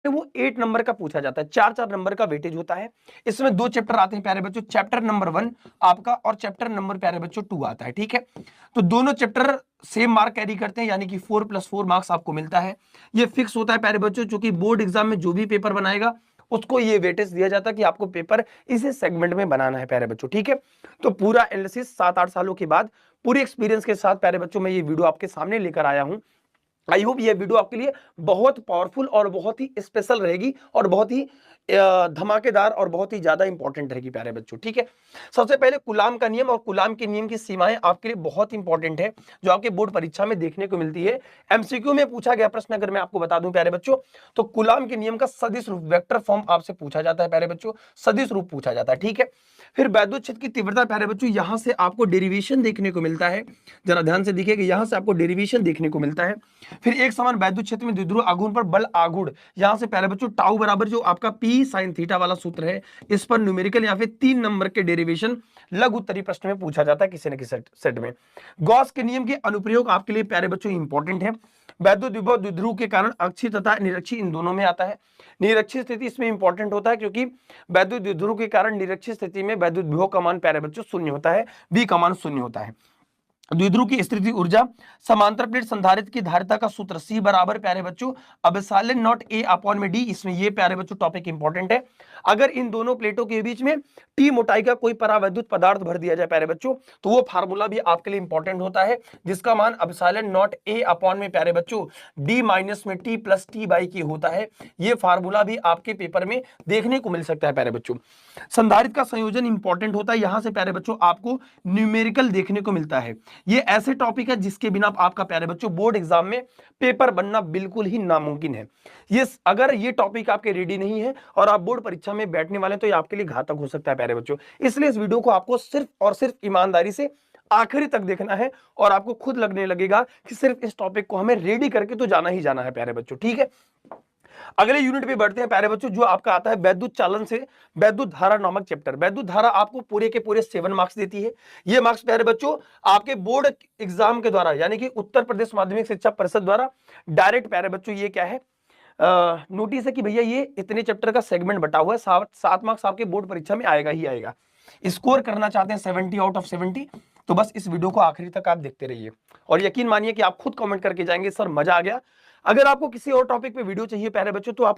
वो 8 नंबर का पूछा जाता है, 4-4 नंबर का वेटेज होता है। इसमें 2 चैप्टर आते हैं प्यारे बच्चों, चैप्टर नंबर 1 आपका और चैप्टर नंबर प्यारे बच्चों 2 आता है, ठीक है। तो दोनों चैप्टर सेम मार्क कैरी करते हैं, यानी कि 4+4 मार्क्स आपको मिलता है। ये फिक्स होता है प्यारे बच्चों, चूंकि बोर्ड एग्जाम में जो भी पेपर बनाएगा उसको ये वेटेज दिया जाता है कि आपको पेपर इसी सेगमेंट में बनाना है प्यारे बच्चों, ठीक है। तो पूरा एनालिसिस 7-8 सालों के बाद पूरे एक्सपीरियंस के साथ प्यारे बच्चों मैं ये वीडियो आपके सामने लेकर आया हूं। आई होप ये वीडियो आपके लिए बहुत पावरफुल और बहुत ही स्पेशल रहेगी और बहुत ही धमाकेदार और बहुत ही ज्यादा इंपॉर्टेंट रहेगी प्यारे बच्चों, ठीक है। सबसे पहले गुलाम का नियम और गुलाम के नियम की सीमाएं आपके लिए बहुत इंपॉर्टेंट है, जो आपके बोर्ड परीक्षा में देखने को मिलती है। एमसीक्यू में पूछा गया प्रश्न अगर मैं आपको बता दूं प्यारे बच्चों, तो गुलाम के नियम का सदिश रूप वेक्टर फॉर्म आपसे पूछा जाता है प्यारे बच्चों, सदिश रूप पूछा जाता है, ठीक है। फिर वैद्युत क्षेत्र की तीव्रता प्यारे बच्चों, यहां से आपको डेरिवेशन देखने को मिलता है, जरा ध्यान से देखिएगा, यहां से आपको डेरिवेशन देखने को मिलता है। फिर एक समान वैद्युत क्षेत्र में द्विध्रुव आघूर्ण पर बल आघूर्ण, यहां से प्यारे बच्चों टाउ बराबर जो आपका पी साइन थीटा वाला सूत्र है, इस पर न्यूमेरिकल या फिर 3 नंबर के डेरिवेशन लघु उत्तरीय प्रश्न में पूछा जाता है किसी न किसी सेट में। गॉस के नियम के अनुप्रयोग आपके लिए प्यारे बच्चों इंपॉर्टेंट है। वैद्युत विभव द्विध्रुव के कारण अक्षीय तथा निरक्षीय इन दोनों में आता है। निरक्षीय स्थिति इसमें इंपॉर्टेंट होता है क्योंकि वैद्युत द्विध्रुव के कारण निरक्षीय स्थिति में वैद्युत विभव का मान प्यारे बच्चों शून्य होता है, बी का मान शून्य होता है। द्विध्रुव की स्थिति ऊर्जा, समांतर प्लेट संधारित्र की धारिता का सूत्र C बराबर प्यारे बच्चों एप्सिलॉन नॉट A अपॉन में D, इसमें ये प्यारे बच्चों टॉपिक इंपॉर्टेंट है। अगर इन दोनों प्लेटों के बीच में T मोटाई का कोई परावैद्युत पदार्थ भर दिया जाए प्यारे बच्चों, तो वो फार्मूला भी आपके लिए इंपॉर्टेंट होता है, जिसका मान एप्सिलॉन नॉट A अपॉन में प्यारे बच्चों D माइनस में T plus T by K होता है। ये फार्मूला भी आपके पेपर में देखने को मिल सकता है प्यारे बच्चों। संधारित्र का संयोजन इंपॉर्टेंट होता है, यहां से प्यारे बच्चों आपको न्यूमेरिकल देखने को मिलता है। ये ऐसे टॉपिक है जिसके बिना आपका प्यारे बच्चों बोर्ड एग्जाम में पेपर बनना बिल्कुल ही नामुमकिन है। ये अगर ये टॉपिक आपके रेडी नहीं है और आप बोर्ड परीक्षा में बैठने वाले हैं, तो ये आपके लिए घातक हो सकता है प्यारे बच्चों। इसलिए इस वीडियो को आपको सिर्फ और सिर्फ ईमानदारी से आखिरी तक देखना है और आपको खुद लगने लगेगा कि सिर्फ इस टॉपिक को हमें रेडी करके तो जाना ही जाना है प्यारे बच्चों, ठीक है। अगले यूनिट पे बढ़ते हैं प्यारे बच्चों, जो आपका आता है वैद्युत चालन से वैद्युत धारा नामक चैप्टर। वैद्युत धारा आपको पूरे के पूरे 7 मार्क्स देती है। ये मार्क्स प्यारे बच्चों आपके बोर्ड एग्जाम के द्वारा, यानी कि उत्तर प्रदेश माध्यमिक शिक्षा परिषद द्वारा डायरेक्ट प्यारे बच्चों ये क्या है नोटिस है कि भैया ये इतने चैप्टर का सेगमेंट बटा हुआ है, 7 मार्क्स आपके बोर्ड परीक्षा में आएगा ही आएगा। स्कोर करना चाहते हैं 70 आउट ऑफ 70, तो बस इस वीडियो को आखिरी तक आप देखते रहिए और यकीन मानिए कि आप खुद कमेंट करके जाएंगे सर मजा आ गया। अगर आपको किसी और टॉपिक पे वीडियो चाहिए प्यारे बच्चों, तो आप